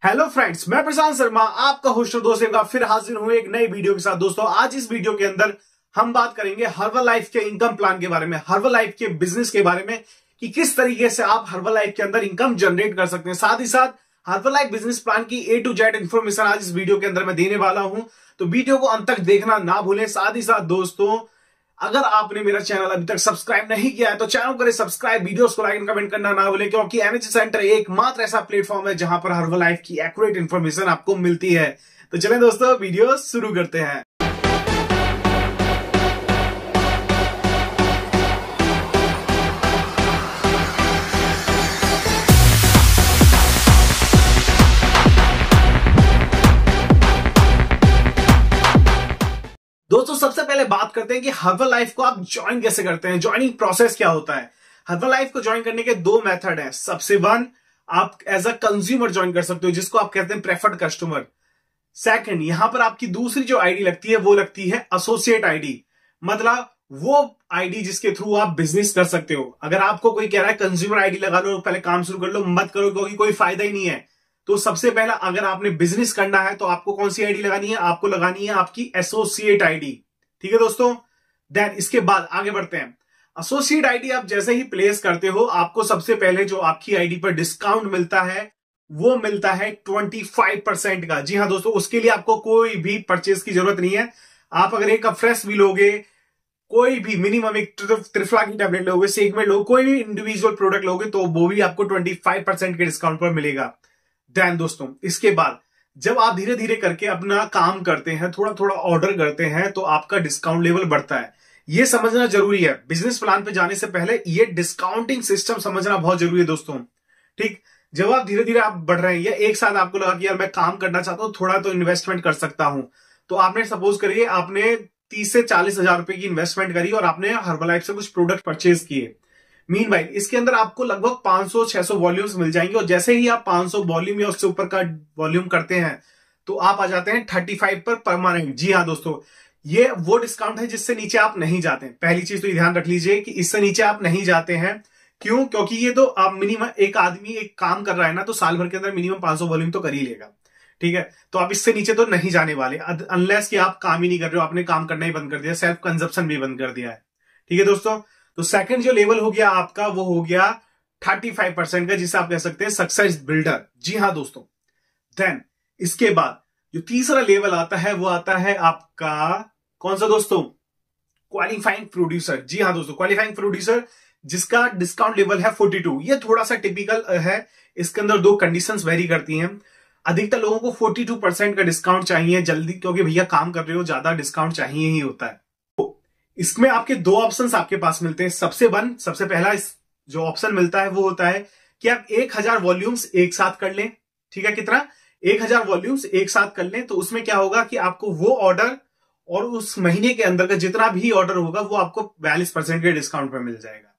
Hello friends, मैं प्रशांत शर्मा आपका host और दोस्त फिर हाजिर हूं एक नई वीडियो के साथ। दोस्तों, आज इस वीडियो के अंदर हम बात करेंगे हर्बलाइफ के इनकम प्लान के बारे में, हर्बलाइफ के बिजनेस के बारे में कि किस तरीके से आप हर्बलाइफ के अंदर इनकम जनरेट कर सकते हैं। साथ ही साथ हर्बलाइफ बिजनेस प्लान की A to Z इन्फॉर्मेशन आज इस वीडियो के अंदर मैं देने वाला हूं, तो वीडियो को अंत तक देखना ना भूलें। साथ ही साथ दोस्तों, अगर आपने मेरा चैनल अभी तक सब्सक्राइब नहीं किया है तो चैनल करें सब्सक्राइब, वीडियोस को लाइक एंड कमेंट करना ना भूलें, क्योंकि एनर्जी सेंटर एकमात्र ऐसा प्लेटफॉर्म है जहां पर हर्बलाइफ की एक्यूरेट इन्फॉर्मेशन आपको मिलती है। तो चलें दोस्तों, वीडियो शुरू करते हैं। दोस्तों, सबसे पहले बात करते हैं कि हर्बलाइफ को आप ज्वाइन कैसे करते हैं, ज्वाइनिंग प्रोसेस क्या होता है। हर्बलाइफ को ज्वाइन करने के दो मेथड हैं। सबसे वन, आप एज अ कंज्यूमर ज्वाइन कर सकते हो, जिसको आप कहते हैं प्रेफर्ड कस्टमर। सेकंड, यहां पर आपकी दूसरी जो आईडी लगती है वो लगती है एसोसिएट आईडी, मतलब वो आईडी जिसके थ्रू आप बिजनेस कर सकते हो। अगर आपको कोई कह रहा है कंज्यूमर आईडी लगा लो, पहले काम शुरू कर लो, मत करो, क्योंकि कोई फायदा ही नहीं है। तो सबसे पहला, अगर आपने बिजनेस करना है तो आपको कौन सी आईडी लगानी है? आपको लगानी है आपकी एसोसिएट आईडी। ठीक है दोस्तों, देन इसके बाद आगे बढ़ते हैं। एसोसिएट आईडी आप जैसे ही प्लेस करते हो, आपको सबसे पहले जो आपकी आईडी पर डिस्काउंट मिलता है वो मिलता है 25% का। जी हां दोस्तों, उसके लिए आपको कोई भी परचेज की जरूरत नहीं है। आप अगर एक फ्रेश भी लोगे, कोई भी मिनिमम एक त्रिफला की टैबलेट लोगे, सेगमेंट लोगे, कोई भी इंडिविजुअल प्रोडक्ट लोगे, तो वो भी आपको 25% के डिस्काउंट पर मिलेगा। देन दोस्तों, इसके बाद जब आप धीरे धीरे करके अपना काम करते हैं, थोड़ा थोड़ा ऑर्डर करते हैं, तो आपका डिस्काउंट लेवल बढ़ता है। यह समझना जरूरी है। बिजनेस प्लान पे जाने से पहले ये डिस्काउंटिंग सिस्टम समझना बहुत जरूरी है दोस्तों। ठीक, जब आप धीरे धीरे आप बढ़ रहे हैं या एक साथ आपको लगा कि यार मैं काम करना चाहता हूं, थोड़ा तो इन्वेस्टमेंट कर सकता हूं, तो आपने सपोज करिए आपने 30 से 40 हजार रुपए की इन्वेस्टमेंट करी और आपने हर्बलाइफ से कुछ प्रोडक्ट परचेज किए। मीनवाइल इसके अंदर आपको लगभग 500-600 वॉल्यूम्स मिल जाएंगे, और जैसे ही आप 500 वॉल्यूम या उससे ऊपर का वॉल्यूम करते हैं तो आप आ जाते हैं 35 पर परमानेंट। जी हाँ दोस्तों, ये वो डिस्काउंट है जिससे नीचे आप नहीं जाते। पहली चीज तो ये ध्यान रख लीजिए कि इससे नीचे आप नहीं जाते हैं। क्यों? क्योंकि ये तो आप मिनिमम, एक आदमी एक काम कर रहा है ना, तो साल भर के अंदर मिनिमम 500 वॉल्यूम तो कर ही लेगा। ठीक है, तो आप इससे नीचे तो नहीं जाने वाले, अनलेस कि आप काम ही नहीं कर रहे हो, आपने काम करना ही बंद कर दिया, सेल्फ कंजप्शन भी बंद कर दिया है। ठीक है दोस्तों, तो सेकंड जो लेवल हो गया आपका वो हो गया 35% का, जिसे आप कह सकते हैं सक्सेस बिल्डर। जी हां दोस्तों, देन इसके बाद जो तीसरा लेवल आता है वो आता है आपका कौन सा दोस्तों? Qualifying producer. जी हां दोस्तों, क्वालिफाइंग प्रोड्यूसर, जिसका डिस्काउंट लेवल है 42। ये थोड़ा सा टिपिकल है, इसके अंदर दो कंडीशंस वेरी करती हैं। अधिकतर लोगों को 42% का डिस्काउंट चाहिए जल्दी, क्योंकि भैया काम कर रहे हो, ज्यादा डिस्काउंट चाहिए ही होता है। इसमें आपके दो ऑप्शंस आपके पास मिलते हैं। सबसे पहला जो ऑप्शन मिलता है वो होता है कि आप 1000 वॉल्यूम्स एक साथ कर लें। ठीक है, कितना? 1000 वॉल्यूम्स एक साथ कर लें, तो उसमें क्या होगा कि आपको वो ऑर्डर और उस महीने के अंदर का जितना भी ऑर्डर होगा वो आपको 42% के डिस्काउंट पर मिल जाएगा।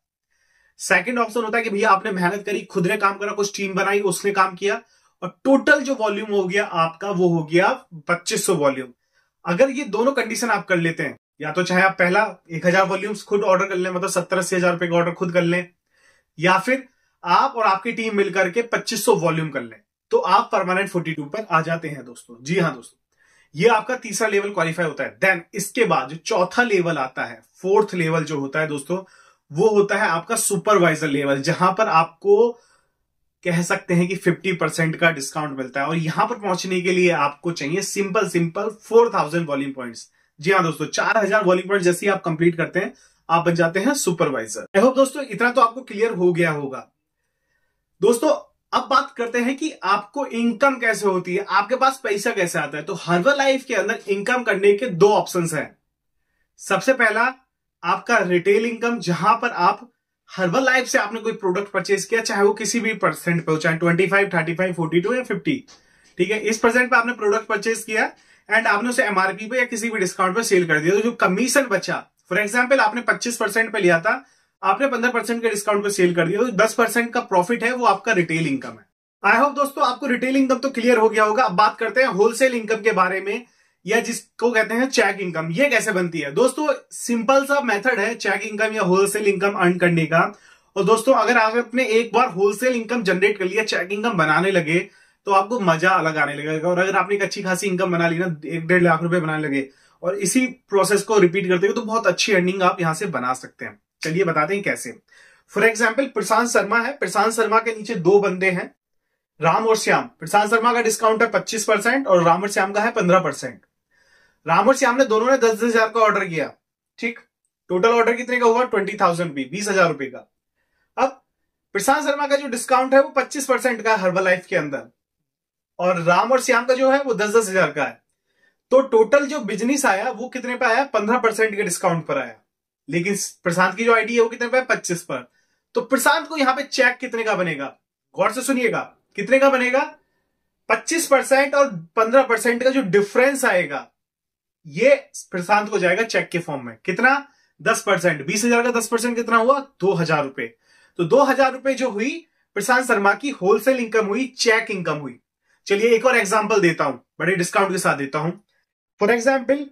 सेकंड ऑप्शन होता है कि भैया आपने मेहनत करी, खुद ने काम करा, कुछ टीम बनाई, उसने काम किया, और टोटल जो वॉल्यूम हो गया आपका वो हो गया 2500 वॉल्यूम। अगर ये दोनों कंडीशन आप कर लेते हैं, या तो चाहे आप पहला 1000 वॉल्यूम्स खुद ऑर्डर कर लें, मतलब 70-80 हजार रुपए का ऑर्डर खुद कर लें, या फिर आप और आपकी टीम मिलकर के 2500 वॉल्यूम कर लें, तो आप परमानेंट 42 पर आ जाते हैं दोस्तों। जी हाँ दोस्तों, ये आपका तीसरा लेवल क्वालिफाई होता है। देन इसके बाद जो चौथा लेवल आता है, फोर्थ लेवल जो होता है दोस्तों, वो होता है आपका सुपरवाइजर लेवल, जहां पर आपको कह सकते हैं कि 50% का डिस्काउंट मिलता है। और यहां पर पहुंचने के लिए आपको चाहिए सिंपल 4000 वॉल्यूम पॉइंट्स। जी हाँ दोस्तों, 4000 वॉल्यूम पॉइंट जैसे ही आप कंप्लीट करते हैं, आप बन जाते हैं सुपरवाइजर। आई होप दोस्तों इतना तो आपको क्लियर हो गया होगा। दोस्तों, अब बात करते हैं कि आपको इनकम कैसे होती है, आपके पास पैसा कैसे आता है। तो हर्बलाइफ के अंदर इनकम करने के दो ऑप्शंस हैं। सबसे पहला आपका रिटेल इनकम, जहां पर आप हर्बलाइफ से आपने कोई प्रोडक्ट परचेज किया, चाहे वो किसी भी परसेंट पे हो, चाहे 25, 35, 42 या 50। ठीक है, इस परसेंट पे आपने प्रोडक्ट परचेज किया एंड आपने उसे एमआरपी पे या किसी भी डिस्काउंट पे सेल कर दिया, तो जो कमीशन बचा, फॉर एग्जांपल आपने 25% पे लिया था, आपने 15% के डिस्काउंट पे सेल कर दिया, तो 10% का प्रॉफिट है वो आपका रिटेल इनकम है। आई होप दोस्तों आपको रिटेल इनकम तो क्लियर हो गया होगा। अब बात करते हैं होलसेल इनकम के बारे में, या जिसको कहते हैं चेक इनकम। ये कैसे बनती है दोस्तों? सिंपल सा मेथड है चेक इनकम या होलसेल इनकम अर्न करने का। और दोस्तों, अगर आपने एक बार होलसेल इनकम जनरेट कर लिया, चेक इनकम बनाने लगे, तो आपको मजा अलग आने लगेगा। और अगर आपने एक अच्छी खासी इनकम बना ली ना, 1-1.5 लाख रुपए बनाने लगे और इसी प्रोसेस को रिपीट करते हो, तो बहुत अच्छी अर्निंग आप यहां से बना सकते हैं। चलिए बताते हैं कैसे। फॉर एग्जाम्पल प्रशांत शर्मा है, प्रशांत शर्मा के नीचे 2 बंदे हैं, राम और श्याम। प्रशांत शर्मा का डिस्काउंट है 25% और राम और श्याम का है 15%। राम और श्याम ने दोनों ने 10,000 का ऑर्डर किया, ठीक। टोटल ऑर्डर कितने का हुआ? 20,000 रुपये, 20,000 रुपए का। अब प्रशांत शर्मा का जो डिस्काउंट है वो 25% का हर्बल लाइफ के अंदर, और राम और श्याम का जो है वो 10-10 हजार का है। तो टोटल जो बिजनेस आया वो कितने पे आया? 15% के डिस्काउंट पर आया। लेकिन प्रशांत की जो आईडी है वो कितने पे? 25 पर। तो प्रशांत को यहां पे चेक कितने का बनेगा? गौर से सुनिएगा, कितने का बनेगा? 25% और 15% का जो डिफरेंस आएगा ये प्रशांत को जाएगा चेक के फॉर्म में। कितना? 10%। 20,000 का 10% कितना हुआ? 2,000 रुपए। तो 2,000 रुपए जो हुई प्रशांत शर्मा की होलसेल इनकम हुई, चेक इनकम हुई। चलिए एक और एग्जांपल देता हूं, बड़े डिस्काउंट के साथ देता हूं। फॉर एग्जांपल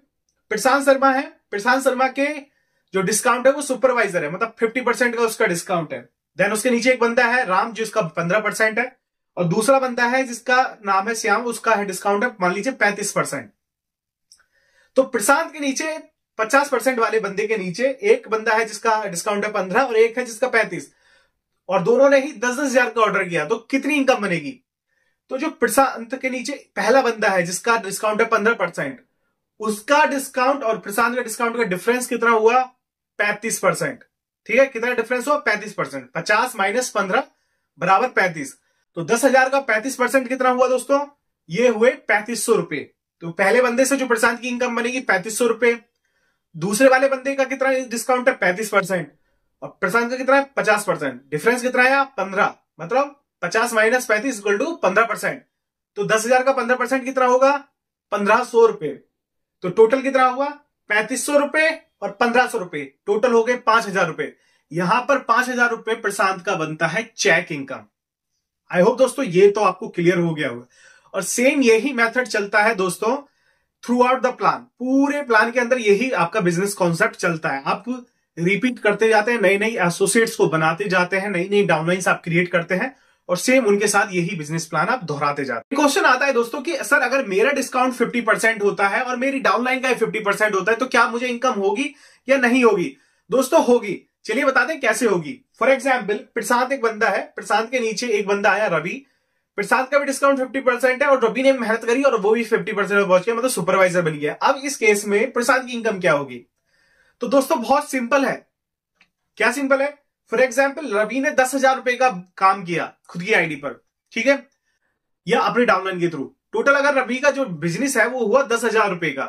प्रशांत शर्मा है, प्रशांत शर्मा के जो डिस्काउंट है वो सुपरवाइजर है, मतलब 50% का उसका डिस्काउंट है। देन उसके नीचे एक बंदा है राम, जिसका 15% है, और दूसरा बंदा है जिसका नाम है श्याम, उसका है डिस्काउंट है मान लीजिए 35%। तो प्रशांत के नीचे 50% वाले बंदे के नीचे एक बंदा है जिसका डिस्काउंट है 15 और एक है जिसका 35, और दोनों ने ही 10-10 हजार का ऑर्डर किया। तो कितनी इनकम बनेगी? तो जो प्रशांत के नीचे पहला बंदा है जिसका डिस्काउंट है 15%, उसका डिस्काउंट और प्रशांत का डिस्काउंट का डिफरेंस कितना हुआ? 35%। ठीक है, कितना डिफरेंस हुआ? 35%। 50 माइनस 15 बराबर 35। तो 10,000 का 35% कितना हुआ दोस्तों? ये हुए 3500 रुपए। तो पहले बंदे से जो प्रशांत की इनकम बनेगी 3500 रुपए, दूसरे वाले बंदे का कितना डिस्काउंट है? 35%, और प्रशांत का कितना है? 50%। डिफरेंस कितना आया? 15। मतलब 50 माइनस 35 इक्वल टू 15%। तो 10,000 का 15% कितना होगा? 1,500 रुपए। तो टोटल कितना हुआ? 3,500 रुपए और 1,500 रुपए, टोटल हो गए 5,000 रुपए। यहां पर 5,000 रुपए प्रशांत का बनता है चेक इनकम। आई होप दोस्तों ये तो आपको क्लियर हो गया होगा। और सेम यही मेथड चलता है दोस्तों थ्रू आउट द प्लान। पूरे प्लान के अंदर यही आपका बिजनेस कॉन्सेप्ट चलता है। आप रिपीट करते जाते हैं, नई नई एसोसिएट्स को बनाते जाते हैं, नई नई डाउनलाइंस आप क्रिएट करते हैं, और सेम उनके साथ यही बिजनेस प्लान आप दोहराते जाते हैं। क्वेश्चन आता है दोस्तों कि सर अगर मेरा डिस्काउंट 50% होता है और मेरी डाउनलाइन का 50% होता है तो क्या मुझे इनकम होगी या नहीं होगी? दोस्तों होगी। चलिए बताते हैं कैसे होगी। फॉर एग्जाम्पल प्रशांत एक बंदा है, प्रशांत के नीचे एक बंदा आया रवि। प्रशांत का भी डिस्काउंट 50% है और रवि ने मेहनत करी और वो भी 50% में पहुंच गया, मतलब सुपरवाइजर बन गया। अब इस केस में प्रशांत की इनकम क्या होगी? तो दोस्तों बहुत सिंपल है। क्या सिंपल है? फॉर एग्जाम्पल रवि ने 10,000 रुपए का काम किया खुद की आईडी पर, ठीक है, या अपने डाउनलाइन के थ्रू। टोटल अगर रवि का जो बिजनेस है वो हुआ 10,000 रुपए का,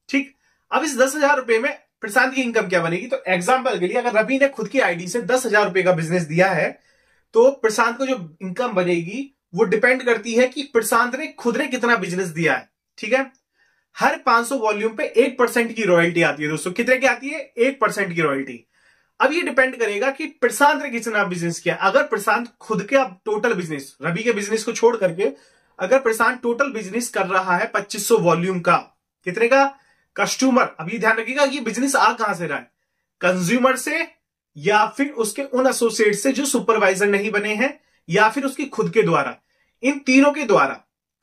ठीक। अब इस 10,000 रुपए में प्रशांत की इनकम क्या बनेगी? तो एग्जाम्पल के लिए अगर रवि ने खुद की आईडी से 10,000 रुपए का बिजनेस दिया है तो प्रशांत को जो इनकम बनेगी वो डिपेंड करती है कि प्रशांत ने खुद ने कितना बिजनेस दिया है, ठीक है। हर 500 वॉल्यूम पे 1% की रॉयल्टी आती है दोस्तों। कितने की आती है? 1% की रॉयल्टी। अब ये डिपेंड करेगा कि प्रशांत ने कितना बिजनेस किया। अगर प्रशांत खुद के अब टोटल बिजनेस, रवि के बिजनेस को छोड़ करके अगर प्रशांत टोटल बिजनेस कर रहा है 2500 वॉल्यूम का, कितने का? कस्टमर, अभी ध्यान रखिएगा कि बिजनेस आ कहां से रहा है, कंज्यूमर से या फिर उसके उन एसोसिएट से जो सुपरवाइजर नहीं बने हैं, या फिर उसकी खुद के द्वारा। इन तीनों के द्वारा,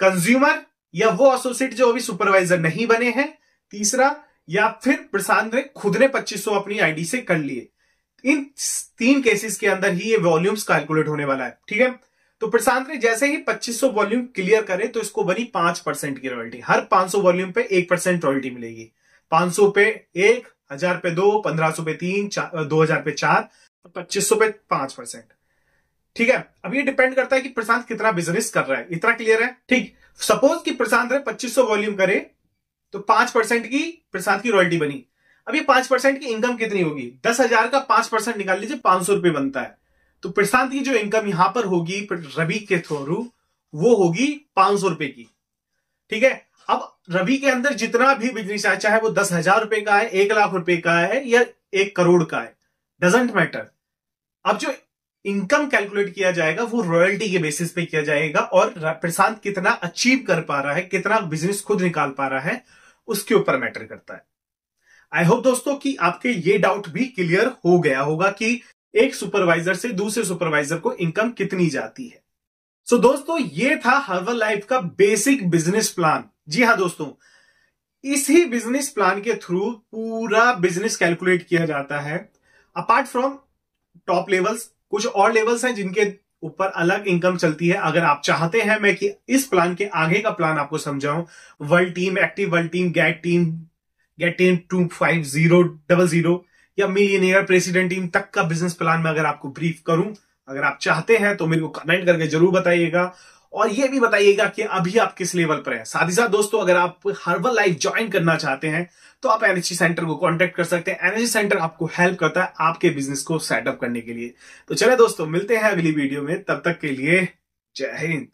कंज्यूमर या वो एसोसिएट जो अभी सुपरवाइजर नहीं बने हैं, तीसरा, या फिर प्रशांत ने खुद ने 2500 अपनी आईडी से कर लिए। इन 3 केसेस के अंदर ही ये वॉल्यूम्स कैलकुलेट होने वाला है, ठीक है। तो प्रशांत ने जैसे ही 2500 वॉल्यूम क्लियर करे तो इसको बनी 5% की रॉयल्टी। हर 500 वॉल्यूम पे 1% रॉयल्टी मिलेगी। 500 पे 1, 1000 पे 2, 1500 पे 3, 2000 पे 4, 2500 पे 5%, ठीक है। अब ये डिपेंड करता है कि प्रशांत कितना बिजनेस कर रहा है। इतना क्लियर है? ठीक। सपोज कि प्रशांत ने 2500 वॉल्यूम करे तो 5% की प्रशांत की रॉयल्टी बनी। अब ये 5% की इनकम कितनी होगी? 10,000 का 5% निकाल लीजिए, 500 रुपए बनता है। तो प्रशांत की जो इनकम यहां पर होगी रवि के थ्रू वो होगी 500 रुपए की, ठीक है। अब रवि के अंदर जितना भी बिजनेस है, चाहे वो 10,000 रुपए का है, 1 लाख रुपए का है या 1 करोड़ का है, डजेंट मैटर। अब जो इनकम कैलकुलेट किया जाएगा वो रॉयल्टी के बेसिस पे किया जाएगा, और प्रशांत कितना अचीव कर पा रहा है, कितना बिजनेस खुद निकाल पा रहा है, उसके ऊपर मैटर करता है। आई होप दोस्तों कि आपके ये डाउट भी क्लियर हो गया होगा कि एक सुपरवाइजर से दूसरे सुपरवाइजर को इनकम कितनी जाती है। दोस्तों ये था हर्बल लाइफ का बेसिक बिजनेस प्लान। जी हाँ दोस्तों, इसी बिजनेस प्लान के थ्रू पूरा बिजनेस कैलकुलेट किया जाता है। अपार्ट फ्रॉम टॉप लेवल्स, कुछ और लेवल्स हैं जिनके ऊपर अलग इनकम चलती है। अगर आप चाहते हैं मैं कि इस प्लान के आगे का प्लान आपको समझाऊं, world team, active world team, get team 25000 या मिलियनियर प्रेसिडेंट टीम तक का बिजनेस प्लान में अगर आपको ब्रीफ करूं, अगर आप चाहते हैं तो मेरे को कमेंट करके जरूर बताइएगा। और ये भी बताइएगा कि अभी आप किस लेवल पर हैं। साथ ही साथ दोस्तों, अगर आप हर्बल लाइफ ज्वाइन करना चाहते हैं तो आप एनर्जी सेंटर को कांटेक्ट कर सकते हैं। एनर्जी सेंटर आपको हेल्प करता है आपके बिजनेस को सेटअप करने के लिए। तो चले दोस्तों, मिलते हैं अगली वीडियो में, तब तक के लिए जय हिंद।